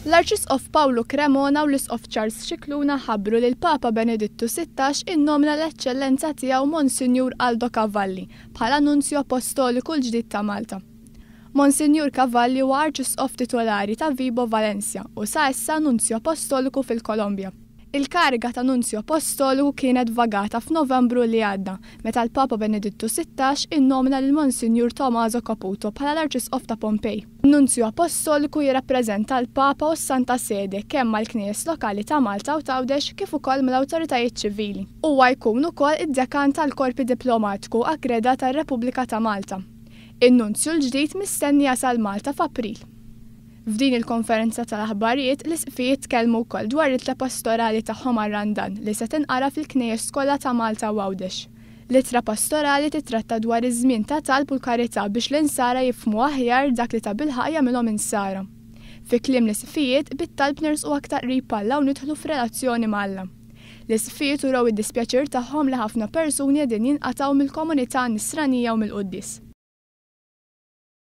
L-Arċisqof Paolo Cremona u l-Isqof Charles Scicluna ħabbru li l-Papa Benedittu XVI innomina l-Eċċellenza tiegħu Monsinjur Aldo Cavalli bħala Nunzju Apostoliku l-ġdid ta' Malta. Monsinjur Cavalli huwa Arċisqof titolari ta' Vibo Valencia u sa issa Nunzju Apostoliku fil-Kolombja. Il-kariga ta' Nunzju Apostoliku kienet vagata f'Novembru li għadda, meta l-Papa Benedittu XVI innomina lil Monsinjur Tommaso Caputo bħala l-Arċisqof ta' Pompei. Nunzju Apostoliku jirrappreżenta l-Papa u s-Santa Sede kemm mal-Knies lokali ta' Malta u Tgħawdex kif ukoll mill-awtoritajiet ċivili. Huwa jkun ukoll id-dekan tal-Korpi Diplomatiku Aggregat tar-Repubblika ta' Malta. In-Nunzju l-ġdid mistenni jasal Malta f'April. F'din il-konferenza tal-aħbarijiet l-isqfijiet tkellmu wkoll dwar it-tla pastorali tagħhom għar-Randan li se tinqara fil-Knejjes kollha ta' Malta u Għawdex. L-ittra pastorali titratta dwar iż-żmien ta' talb u l-karità biex l-insara jifhmu aħjar dak li ta' bilħaq jagħmilhom insara. Fi kliem l-isqfijiet bit-talb nersqu aktar qrib Alla u nidħlu f'relazzjoni mal-Alla. L-isqfijiet uraw id-dispjaċir tagħhom li ħafna persuni qegħdin jinqatgħu mill-komunità Nisranija u mill-Qudies.